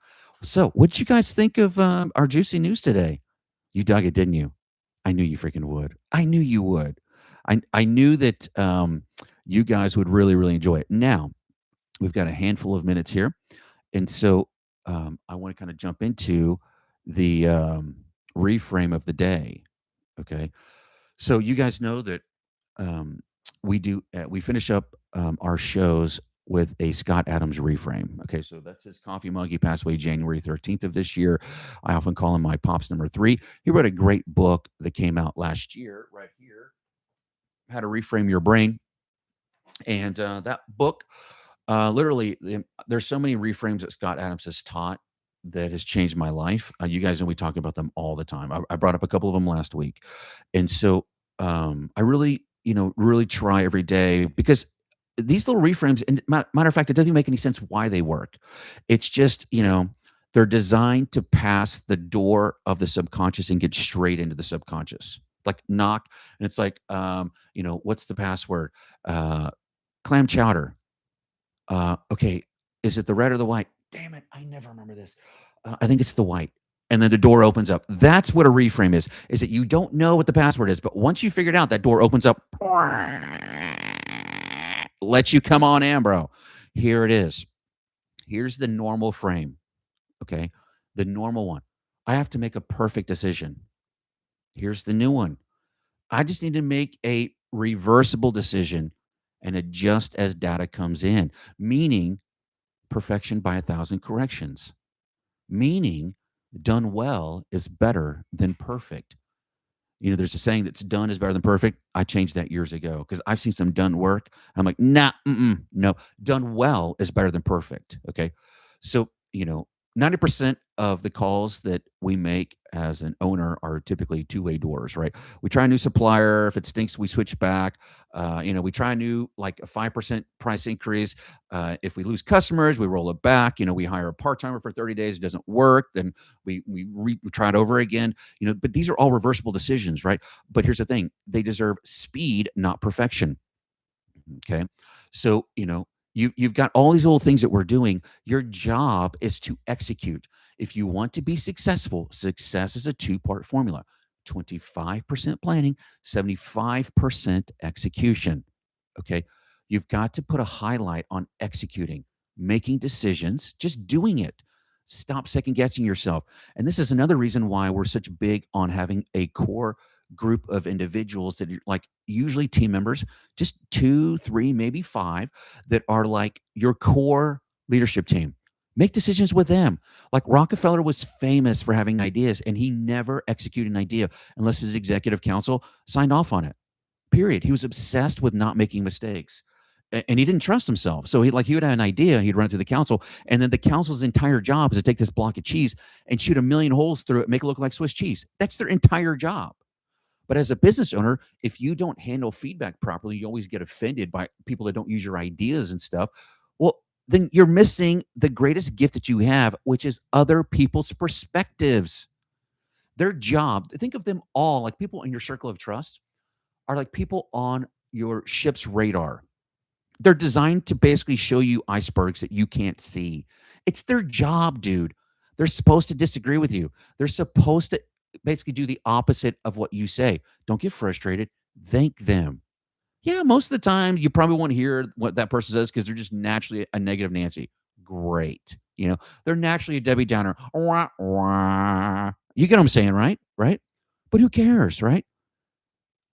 So, what did you guys think of our juicy news today? You dug it, didn't you? I knew you freaking would. I knew you would. I knew that you guys would really, really enjoy it. Now, we've got a handful of minutes here. And so I want to kind of jump into the reframe of the day. Okay. So you guys know that we finish up our shows with a Scott Adams reframe. Okay, so that's his coffee mug. He passed away January 13th of this year. I often call him my pops number 3. He wrote a great book that came out last year, right here, How to Reframe Your Brain. And that book, literally, there's so many reframes that Scott Adams has taught that has changed my life. You guys know we talk about them all the time. I brought up a couple of them last week, and so I really, really try every day because these little reframes. And matter of fact, it doesn't even make any sense why they work. It's just they're designed to pass the door of the subconscious and get straight into the subconscious, like knock, and it's like what's the password? Clam chowder. Okay, is it the red or the white? Damn it, I never remember this. I think it's the white. And then the door opens up. That's what a reframe is that you don't know what the password is, but once you figure it out, that door opens up, lets you come on in, bro. Here it is. Here's the normal frame, okay? The normal one. I have to make a perfect decision. Here's the new one. I just need to make a reversible decision and adjust as data comes in, meaning perfection by 1,000 corrections, meaning done well is better than perfect. There's a saying that's done is better than perfect. I changed that years ago because I've seen some done work. I'm like, nah, no, done well is better than perfect. Okay. So, 90% of the calls that we make as an owner are typically two-way doors, right? We try a new supplier. If it stinks, we switch back. We try a new, like a 5% price increase. If we lose customers, we roll it back. We hire a part-timer for 30 days. It doesn't work. Then we try it over again. But these are all reversible decisions, right? But here's the thing. They deserve speed, not perfection. Okay. So, you've got all these little things that we're doing. Your job is to execute. If you want to be successful, success is a two-part formula: 25% planning, 75% execution. Okay. You've got to put a highlight on executing, making decisions, just doing it. Stop second guessing yourself. And this is another reason why we're such big on having a core group of individuals that are like usually team members, just 2, 3, maybe 5, that are like your core leadership team. Make decisions with them. Like Rockefeller was famous for having ideas, and he never executed an idea unless his executive council signed off on it. Period. He was obsessed with not making mistakes. And he didn't trust himself. So he would have an idea, he'd run it through the council, and then the council's entire job is to take this block of cheese and shoot a million holes through it, make it look like Swiss cheese. That's their entire job. But as a business owner, if you don't handle feedback properly, you always get offended by people that don't use your ideas and stuff. Well, then you're missing the greatest gift that you have, which is other people's perspectives. Their job, think of them all like people in your circle of trust are like people on your ship's radar. They're designed to basically show you icebergs that you can't see. It's their job, dude. They're supposed to disagree with you. They're supposed to basically do the opposite of what you say. Don't get frustrated. Thank them. Yeah, most of the time you probably won't hear what that person says because they're just naturally a negative Nancy. Great. They're naturally a Debbie Downer. Wah, wah. You get what I'm saying, right? Right? But who cares, right?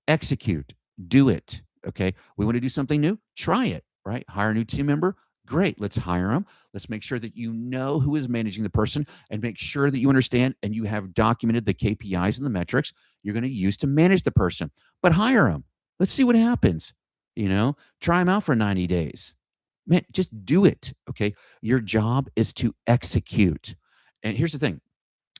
Execute. Do it. Okay. We want to do something new. Try it, right? Hire a new team member. Great. Let's hire them. Let's make sure that you know who is managing the person and make sure that you understand and you have documented the KPIs and the metrics you're going to use to manage the person. But hire them. Let's see what happens. Try them out for 90 days. Man, just do it. Okay. Your job is to execute. And here's the thing,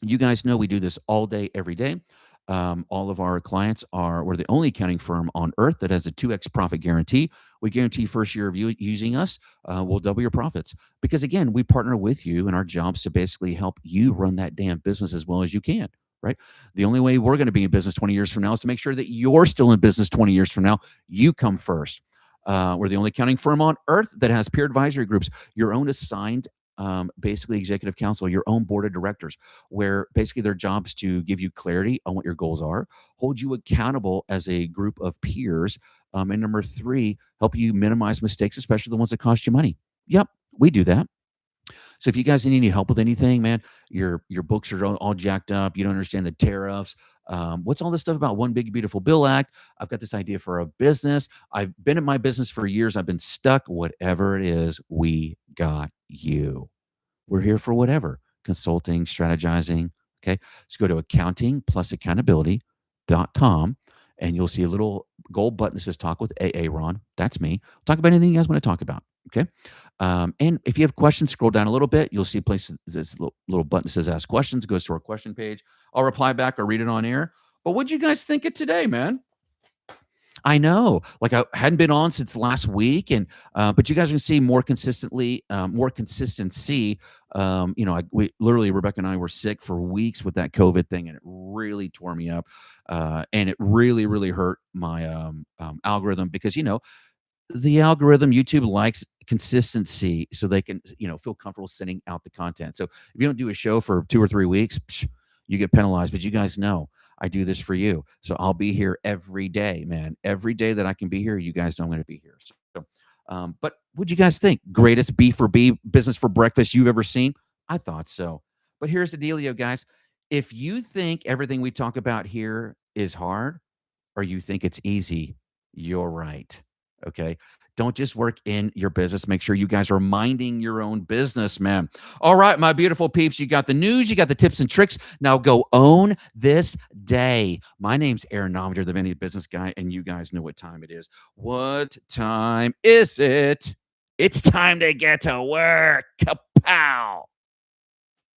you guys know we do this all day, every day. All of our clients we're the only accounting firm on earth that has a 2x profit guarantee. We guarantee first year of you using us, we'll double your profits. Because again, we partner with you and our job's to basically help you run that damn business as well as you can, right? The only way we're going to be in business 20 years from now is to make sure that you're still in business 20 years from now. You come first. We're the only accounting firm on earth that has peer advisory groups, your own assigned basically executive council, your own board of directors, where basically their job is to give you clarity on what your goals are, hold you accountable as a group of peers, and number three, help you minimize mistakes, especially the ones that cost you money. Yep, we do that. So if you guys need any help with anything, man, your books are all jacked up. You don't understand the tariffs. What's all this stuff about One Big Beautiful Bill Act? I've got this idea for a business. I've been in my business for years. I've been stuck. Whatever it is, we got you. We're here for whatever consulting, strategizing. Okay. So go to accountingplusaccountability.com and you'll see a little gold button that says talk with AA Ron. That's me. Talk about anything you guys want to talk about. Okay. And if you have questions, scroll down a little bit. You'll see a place, this little button that says ask questions, goes to our question page. I'll reply back or read it on air. But what'd you guys think of today, man? I know, like I hadn't been on since last week, and but you guys are gonna see more consistently, more consistency. We literally Rebecca and I were sick for weeks with that COVID thing, and it really tore me up, and it really, really hurt my algorithm because the algorithm YouTube likes consistency, so they can feel comfortable sending out the content. So if you don't do a show for 2 or 3 weeks, you get penalized. But you guys know I do this for you. So I'll be here every day, man. Every day that I can be here, you guys know I'm going to be here. But what'd you guys think? Greatest B4B business for breakfast you've ever seen? I thought so. But here's the dealio, guys. If you think everything we talk about here is hard or you think it's easy, you're right. Okay. Don't just work in your business. Make sure you guys are minding your own business, man. All right, my beautiful peeps, you got the news, you got the tips and tricks. Now go own this day. My name's Aaron Novinger, the Venti Business Guy, and you guys know what time it is. What time is it? It's time to get to work. Kapow.